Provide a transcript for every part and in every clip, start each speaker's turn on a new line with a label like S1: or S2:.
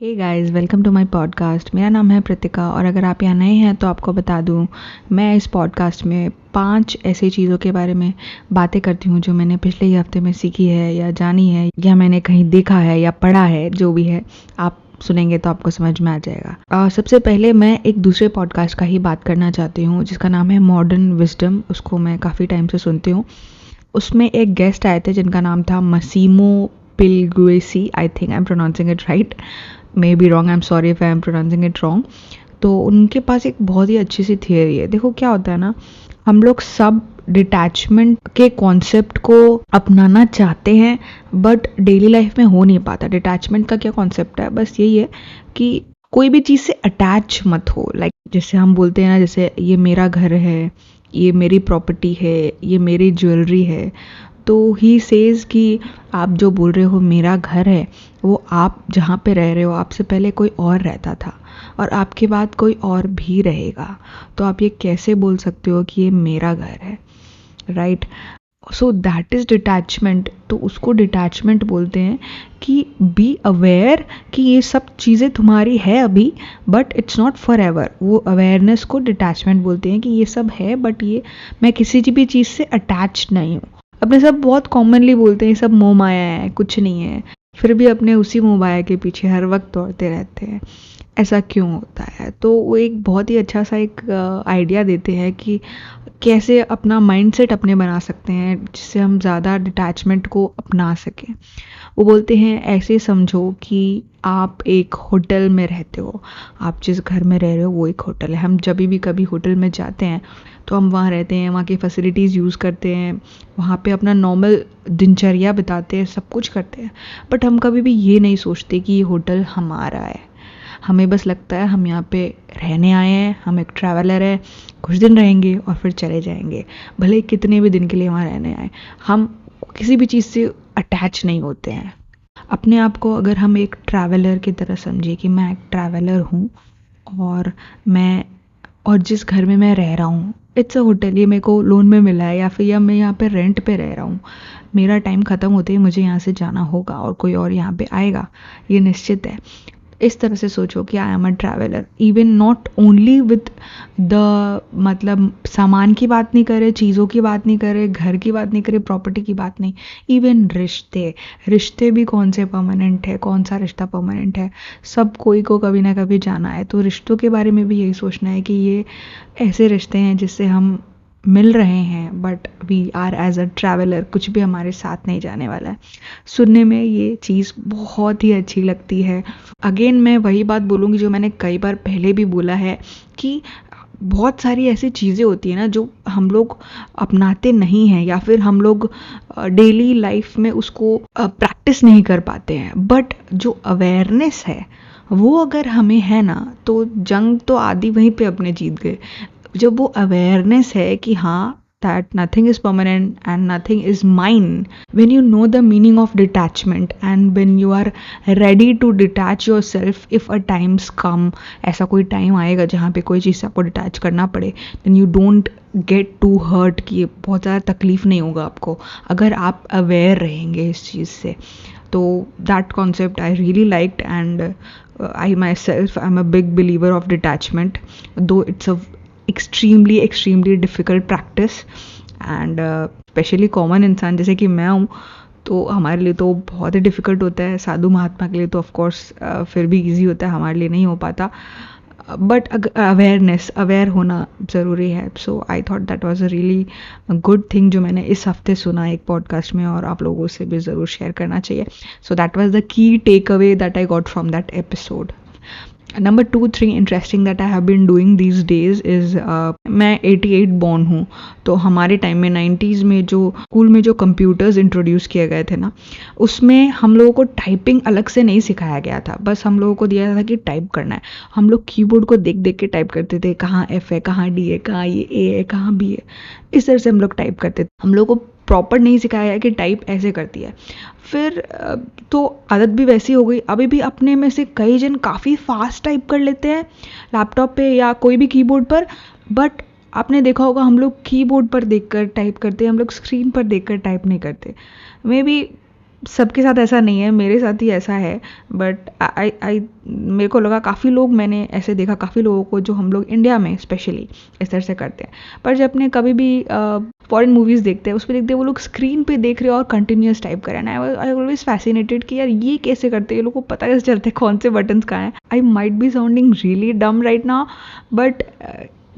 S1: Hey guys, welcome to my podcast. मेरा नाम है प्रतिका और अगर आप यहाँ नए हैं तो आपको बता दूँ, मैं इस पॉडकास्ट में 5 ऐसी चीज़ों के बारे में बातें करती हूँ जो मैंने पिछले ही हफ्ते में सीखी है या जानी है या मैंने कहीं देखा है या पढ़ा है। जो भी है आप सुनेंगे तो आपको समझ में आ जाएगा। सबसे पहले मैं एक दूसरे पॉडकास्ट का ही बात करना चाहती हूँ जिसका नाम है मॉडर्न विजडम। उसको मैं काफ़ी टाइम से सुनती हूँ। उसमें एक गेस्ट आए थे जिनका नाम था Massimo Pigliucci. I think I am pronouncing it right, maybe wrong, I am sorry if I am pronouncing it wrong. तो उनके पास एक बहुत ही अच्छी सी थियरी है। देखो क्या होता है ना, हम लोग सब डिटैचमेंट के कॉन्सेप्ट को अपनाना चाहते हैं बट डेली लाइफ में हो नहीं पाता। डिटैचमेंट का क्या कॉन्सेप्ट है, बस यही है कि कोई भी चीज़ से अटैच मत हो। लाइक जैसे हम बोलते हैं ना, जैसे ये मेरा घर है, ये मेरी प्रॉपर्टी है, ये मेरी ज्वेलरी है। तो ही सेज कि आप जो बोल रहे हो मेरा घर है, वो आप जहाँ पे रह रहे हो आपसे पहले कोई और रहता था और आपके बाद कोई और भी रहेगा। तो आप ये कैसे बोल सकते हो कि ये मेरा घर है, right? So that is detachment. तो उसको डिटैचमेंट बोलते हैं कि बी अवेयर कि ये सब चीज़ें तुम्हारी है अभी but it's not for ever. वो अवेयरनेस को डिटैचमेंट बोलते हैं कि ये सब है बट ये मैं किसी भी चीज़ से अटैच नहीं हूँ। अपने सब बहुत कॉमनली बोलते हैं ये सब मोह माया है, कुछ नहीं है, फिर भी अपने उसी मोह माया के पीछे हर वक्त दौड़ते रहते हैं। ऐसा क्यों होता है? तो वो एक बहुत ही अच्छा सा एक आइडिया देते हैं कि कैसे अपना माइंडसेट अपने बना सकते हैं जिससे हम ज़्यादा डिटैचमेंट को अपना सकें। वो बोलते हैं ऐसे समझो कि आप एक होटल में रहते हो। आप जिस घर में रह रहे हो वो एक होटल है। हम जब भी कभी होटल में जाते हैं तो हम वहाँ रहते हैं, वहाँ की फैसिलिटीज़ यूज़ करते हैं, वहाँ पे अपना नॉर्मल दिनचर्या बिताते हैं, सब कुछ करते हैं। बट हम कभी भी ये नहीं सोचते कि ये होटल हमारा है। हमें बस लगता है हम यहाँ पे रहने आए हैं, हम एक ट्रैवलर है, कुछ दिन रहेंगे और फिर चले जाएंगे, भले कितने भी दिन के लिए वहाँ रहने आए। हम किसी भी चीज़ से अटैच नहीं होते हैं। अपने आप को अगर हम एक ट्रैवलर की तरह समझे कि मैं एक ट्रैवलर हूँ और मैं और जिस घर में मैं रह रहा हूँ इट्स अ होटल, ये मेरे को लोन में मिला है या फिर या मैं यहाँ पे रेंट पे रह रहा हूँ। मेरा टाइम ख़त्म होते ही मुझे यहाँ से जाना होगा और कोई और यहाँ पे आएगा, ये निश्चित है। इस तरह से सोचो कि I am a traveller. Even not only with the, मतलब सामान की बात नहीं करे, चीज़ों की बात नहीं करे, घर की बात नहीं करे, प्रॉपर्टी की बात नहीं, इवन रिश्ते। रिश्ते भी कौन से परमानेंट है, कौन सा रिश्ता परमानेंट है? सब कोई को कभी ना कभी जाना है। तो रिश्तों के बारे में भी यही सोचना है कि ये ऐसे रिश्ते हैं जिससे हम मिल रहे हैं but we are as a traveller, कुछ भी हमारे साथ नहीं जाने वाला है। सुनने में ये चीज़ बहुत ही अच्छी लगती है। अगेन मैं वही बात बोलूँगी जो मैंने कई बार पहले भी बोला है कि बहुत सारी ऐसी चीज़ें होती हैं ना जो हम लोग अपनाते नहीं हैं या फिर हम लोग डेली लाइफ में उसको प्रैक्टिस नहीं कर पाते हैं। बट जो अवेयरनेस है वो अगर हमें है ना, तो जंग तो आधी वहीं पे अपने जीत गए। जब वो अवेयरनेस है कि हाँ, that nothing is permanent and nothing is mine, when you know the meaning of detachment and when you are ready to detach yourself if a times come, ऐसा कोई टाइम आएगा जहाँ पे कोई चीज़ से आपको डिटैच करना पड़े, then you don't get too hurt कि बहुत ज़्यादा तकलीफ नहीं होगा आपको अगर आप अवेयर रहेंगे इस चीज़ से। तो that concept I really liked and I myself am a big believer of detachment, though it's a extremely difficult practice and specially common इंसान जैसे कि मैं हूँ तो हमारे लिए तो बहुत ही डिफ़िकल्ट होता है। साधु महात्मा के लिए तो ऑफ कोर्स फिर भी इजी होता है, हमारे लिए नहीं हो पाता। बट अवेयर होना ज़रूरी है। So I thought that was a really good thing जो मैंने इस हफ्ते सुना एक पॉडकास्ट में और आप लोगों से भी ज़रूर शेयर करना चाहिए। So that was the key take away that I got from that episode. Number 2-3 interesting that I have been doing these days is, मैं 88 बॉर्न हूँ। तो हमारे टाइम में 90s में जो स्कूल में जो कंप्यूटर्स इंट्रोड्यूस किए गए थे ना, उसमें हम लोगों को टाइपिंग अलग से नहीं सिखाया गया था। बस हम लोगों को दिया था कि टाइप करना है। हम लोग कीबोर्ड को देख देख के टाइप करते थे, कहाँ F है, कहाँ D है, कहाँ ये A है, कहाँ B है। इस तरह से हम लोग टाइप करते थे। हम लोग को प्रॉपर नहीं सिखाया गया कि टाइप ऐसे करती है। फिर तो आदत भी वैसी हो गई। अभी भी अपने में से कई जन काफ़ी फास्ट टाइप कर लेते हैं लैपटॉप पे या कोई भी कीबोर्ड पर। बट आपने देखा होगा हम लोग कीबोर्ड पर देखकर टाइप करते हैं, हम लोग स्क्रीन पर देखकर टाइप नहीं करते। मे बी सबके साथ ऐसा नहीं है, मेरे साथ ही ऐसा है। बट आई आई मेरे को लगा काफ़ी लोग, मैंने ऐसे देखा काफ़ी लोगों को जो हम लोग इंडिया में स्पेशली इस तरह से करते हैं। पर जब अपने कभी भी फॉरेन मूवीज़ देखते हैं, उस पर देखते हैं वो लोग स्क्रीन पे देख रहे हैं और कंटिन्यूस टाइप कर रहे हैं। आई ऑलवेज फैसिनेटेड कि यार ये कैसे करते हैं, ये लोग को पता कैसे चलता है कौन से बटन्स कहाँ हैं। I might be sounding really dumb right now, but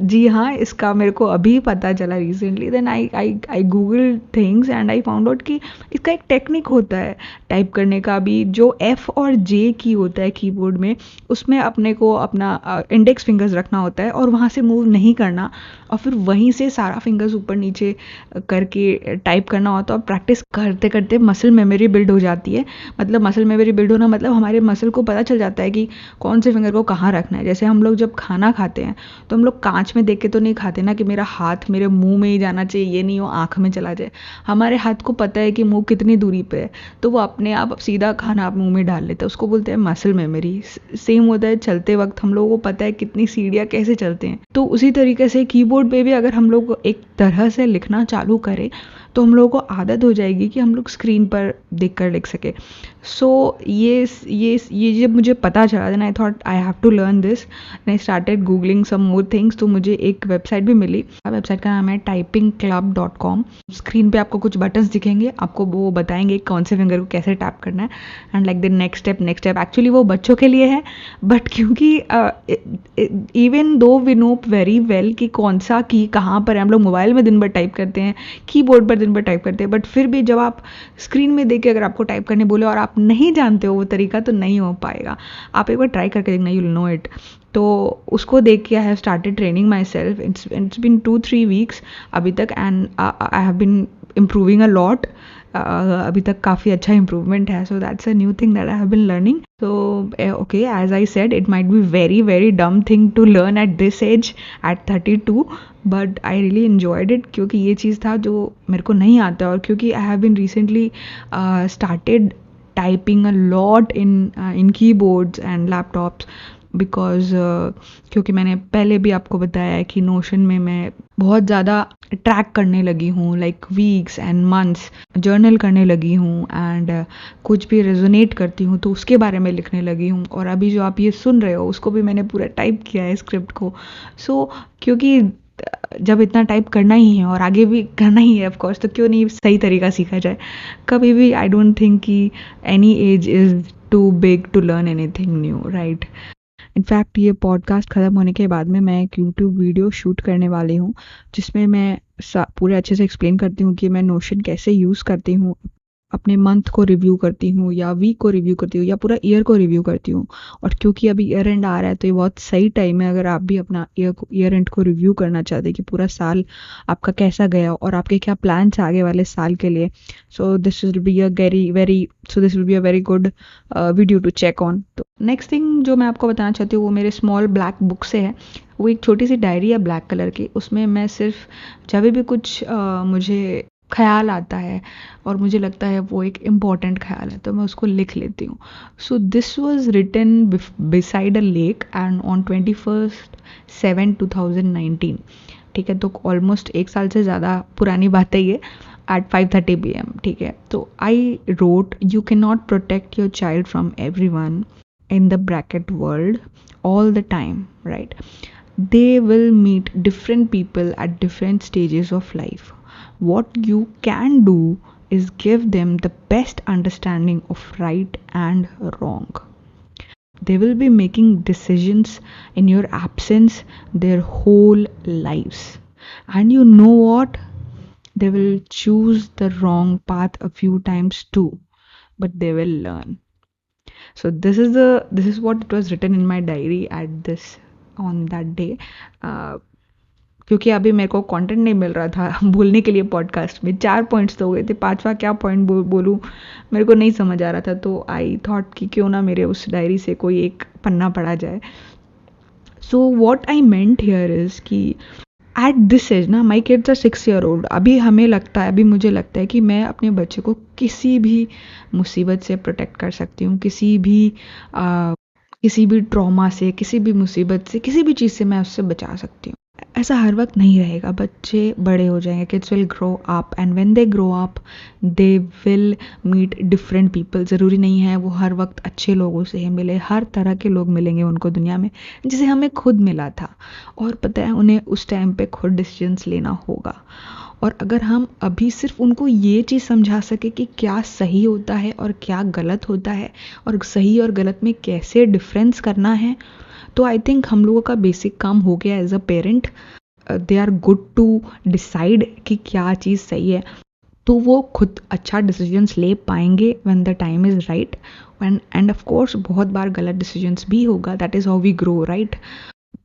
S1: जी हाँ, इसका मेरे को अभी पता चला recently. Then I google things and I found out कि इसका एक टेक्निक होता है टाइप करने का भी, जो एफ़ और जे की होता है कीबोर्ड में, उसमें अपने को अपना इंडेक्स फिंगर्स रखना होता है और वहाँ से मूव नहीं करना, और फिर वहीं से सारा फिंगर्स ऊपर नीचे करके टाइप करना होता है। और प्रैक्टिस करते करते मसल मेमोरी बिल्ड हो जाती है। मतलब मसल मेमोरी बिल्ड होना मतलब हमारे मसल को पता चल जाता है कि कौन से फिंगर को कहाँ रखना है। जैसे हम लोग जब खाना खाते हैं तो हम लोग कांच में देख के तो नहीं खाते ना कि मेरा हाथ मेरे मुंह में ही जाना चाहिए, ये नहीं हो आँख में चला जाए। हमारे हाथ को पता है कि मुंह कितनी दूरी पे है, तो वो अपने आप सीधा खाना आप मुंह में डाल लेते हैं। उसको बोलते हैं मसल मेमोरी। सेम होता है चलते वक्त, हम लोगों को पता है कितनी सीढ़ियाँ कैसे चलते हैं। तो उसी तरीके से कीबोर्ड पे भी अगर हम लोग एक तरह से लिखना चालू करें तो हम लोगों को आदत हो जाएगी कि हम लोग स्क्रीन पर देख कर लिख सके। सो ये जब मुझे पता चला, then I thought I have to learn this. I started googling some more things. तो मुझे एक वेबसाइट भी मिली। वेबसाइट का नाम है typingclub.com। स्क्रीन पे आपको कुछ बटन्स दिखेंगे, आपको वो बताएंगे कौन से फिंगर को कैसे टैप करना है, and like the next step. Actually वो बच्चों के लिए है, बट क्योंकि even though we know very well कि कौन सा की कहाँ पर है, हम लोग मोबाइल में दिन भर टाइप करते हैं, कीबोर्ड पर दिन भर टाइप करते हैं, बट फिर भी जब आप स्क्रीन में देख के अगर आपको टाइप करने बोले और आप नहीं जानते हो वो तरीका, तो नहीं हो पाएगा। आप एक बार ट्राई करके देखना, यू विल नो इट। तो उसको देख के I have started training my self. It's been 2-3 weeks अभी तक, and I have been improving a lot. अभी तक काफ़ी अच्छा इम्प्रूवमेंट है। So that's a new thing that I have been learning. So okay, as I said, it might be very dumb thing to learn at this age, at 32, but I really enjoyed it क्योंकि ये चीज़ था जो मेरे को नहीं आता। और क्योंकि I have been recently started typing a lot in keyboards and laptops, because क्योंकि मैंने पहले भी आपको बताया है कि नोशन में मैं बहुत ज़्यादा ट्रैक करने लगी हूँ, like weeks and months journal करने लगी हूँ, एंड कुछ भी रेजोनेट करती हूँ तो उसके बारे में लिखने लगी हूँ। और अभी जो आप ये सुन रहे हो उसको भी मैंने पूरा टाइप किया है स्क्रिप्ट को। सो क्योंकि जब इतना टाइप करना ही है और आगे भी करना ही है ऑफ कोर्स, तो क्यों नहीं सही तरीका सीखा जाए। कभी भी आई डोंट थिंक कि any age is too big to learn anything new, right. In fact ये पॉडकास्ट ख़त्म होने के बाद में मैं एक यूट्यूब वीडियो शूट करने वाली हूँ, जिसमें मैं पूरे अच्छे से एक्सप्लेन करती हूँ कि मैं नोशन कैसे यूज़ करती हूँ, अपने मंथ को रिव्यू करती हूँ या वीक को रिव्यू करती हूँ या पूरा ईयर को रिव्यू करती हूँ। और क्योंकि अभी ईयर एंड आ रहा है तो ये बहुत सही टाइम है अगर आप भी अपना ईयर एंड को रिव्यू करना चाहते हैं कि पूरा साल आपका कैसा गया और आपके क्या प्लान्स आगे वाले साल के लिए। So this will be a very good video to check on. तो नेक्स्ट थिंग जो मैं आपको बताना चाहती हूँ वो मेरे स्मॉल ब्लैक बुक से है। वो एक छोटी सी डायरी है ब्लैक कलर की। उसमें मैं सिर्फ जब भी कुछ मुझे ख्याल आता है और मुझे लगता है वो एक इम्पॉर्टेंट ख्याल है तो मैं उसको लिख लेती हूँ। So this was written beside a lake and on 21/7/2019। ठीक है, तो ऑलमोस्ट 1 साल से ज़्यादा पुरानी बात है ये। एट 5:30 PM, ठीक है। तो I wrote, you can not protect your child from every one in the bracket world all the time, right? They will meet different people at different stages of life. What you can do is give them the best understanding of right and wrong. They will be making decisions in your absence their whole lives. And you know what? They will choose the wrong path a few times too, but they will learn. So this is what it was written in my diary at this on that day. क्योंकि अभी मेरे को content नहीं मिल रहा था बोलने के लिए पॉडकास्ट में। 4 पॉइंट्स तो हो गए थे, 5वां क्या पॉइंट बोलूँ मेरे को नहीं समझ आ रहा था। तो आई थॉट कि क्यों ना मेरे उस डायरी से कोई एक पन्ना पढ़ा जाए। So what I meant here is कि एट दिस एज ना, my kids are 6 year old। अभी मुझे लगता है कि मैं अपने बच्चे को किसी भी मुसीबत से प्रोटेक्ट कर सकती हूँ, किसी भी ट्रॉमा से, किसी भी मुसीबत से, किसी भी चीज़ से मैं उससे बचा सकती हूँ। ऐसा हर वक्त नहीं रहेगा, बच्चे बड़े हो जाएंगे, kids will grow up and when they grow up they will meet different people. ज़रूरी नहीं है वो हर वक्त अच्छे लोगों से ही मिले, हर तरह के लोग मिलेंगे उनको दुनिया में, जिसे हमें खुद मिला था। और पता है उन्हें उस टाइम पे खुद डिसीजंस लेना होगा। और अगर हम अभी सिर्फ उनको ये चीज़ समझा सके कि क्या सही होता है और क्या गलत होता है और सही और गलत में कैसे डिफरेंस करना है, तो आई थिंक हम लोगों का बेसिक काम हो गया as a parent. They are good to decide कि क्या चीज़ सही है, तो वो खुद अच्छा डिसीजंस ले पाएंगे when the time is right. And of course बहुत बार गलत डिसीजंस भी होगा, that is how we grow, right.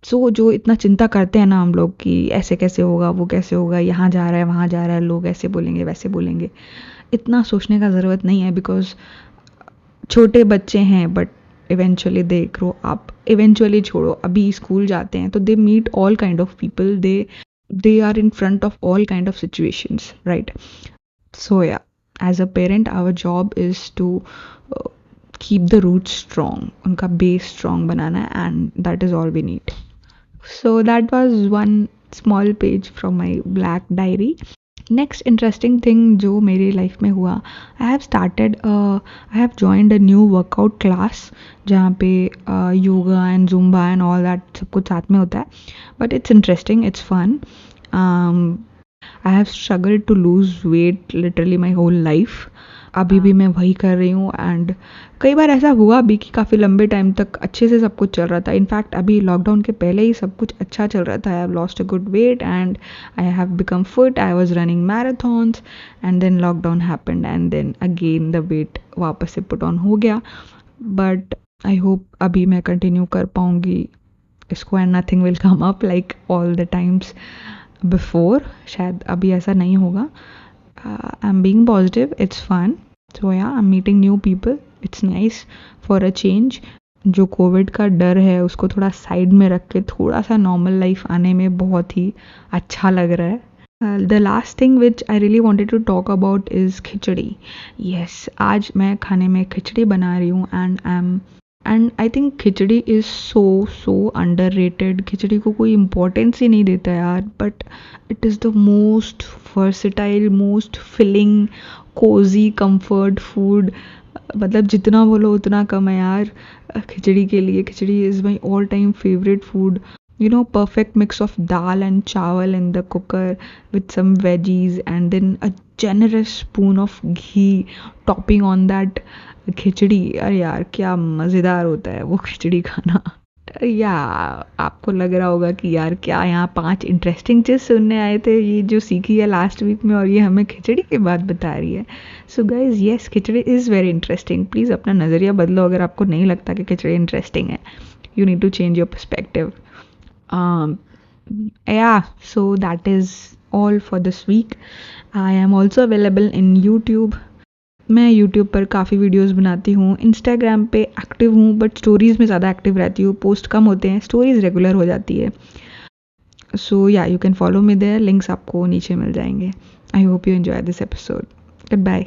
S1: So जो इतना चिंता करते हैं ना हम लोग कि ऐसे कैसे होगा, वो कैसे होगा, यहाँ जा रहा है वहाँ जा रहा है, लोग ऐसे बोलेंगे वैसे बोलेंगे, इतना सोचने का ज़रूरत नहीं है। बिकॉज छोटे बच्चे हैं but eventually they grow up. Eventually छोड़ो, अभी स्कूल जाते हैं तो they meet all kind of people, they are in front of all kind of situations, right. So yeah, as a parent our job is to keep the root strong, उनका base strong बनाना है, and that is all we need. So that was one small page from my black diary. Next interesting thing जो मेरी life में हुआ, I have joined a new workout class जहाँ पे yoga and zumba and all that सब कुछ साथ में होता है, but it's interesting, it's fun. I have struggled to lose weight literally my whole life. अभी भी मैं वही कर रही हूँ, एंड कई बार ऐसा हुआ भी कि काफ़ी लंबे टाइम तक अच्छे से सब कुछ चल रहा था। इनफैक्ट अभी लॉकडाउन के पहले ही सब कुछ अच्छा चल रहा था। I have lost a good weight and I have become fit, I was running marathons, and then lockdown happened and then again the weight वापस से पुट ऑन हो गया। बट आई होप अभी मैं कंटिन्यू कर पाऊँगी इसको and nothing will come up like all the times before. शायद अभी ऐसा नहीं होगा। I'm being positive, it's fun. So yeah, I'm meeting new people, it's nice for a change. जो कोविड का डर है उसको थोड़ा साइड में रख के थोड़ा सा नॉर्मल लाइफ आने में बहुत ही अच्छा लग रहा है। The last thing which I really wanted to talk about is khichdi. Yes, आज मैं खाने में खिचड़ी बना रही हूँ and I think khichdi is so underrated. Khichdi को कोई इम्पोर्टेंस ही नहीं देता यार, but it is the most versatile, most filling, cozy comfort food. मतलब जितना बोलो उतना कम है यार खिचड़ी के लिए। Khichdi is my all time favourite food. You know, perfect mix of dal and chawal in the cooker with some veggies and then a generous spoon of ghee topping on that खिचड़ी। अरे यार क्या मज़ेदार होता है वो खिचड़ी खाना। या आपको लग रहा होगा कि यार क्या यहाँ 5 इंटरेस्टिंग चीज़ सुनने आए थे, ये जो सीखी है लास्ट वीक में और ये हमें खिचड़ी की बात बता रही है। So guys yes, khichdi is very interesting. Please अपना नज़रिया बदलो अगर आपको नहीं लगता कि खिचड़ी इंटरेस्टिंग है। You need to change your perspective. Yeah, so that is all for this week. I am also available in YouTube. मैं YouTube पर काफ़ी वीडियोस बनाती हूँ। Instagram पे एक्टिव हूँ बट स्टोरीज़ में ज़्यादा एक्टिव रहती हूँ। पोस्ट कम होते हैं, स्टोरीज़ रेगुलर हो जाती है। So yeah, you can follow me there, links आपको नीचे मिल जाएंगे। I hope you enjoy this episode. Good bye.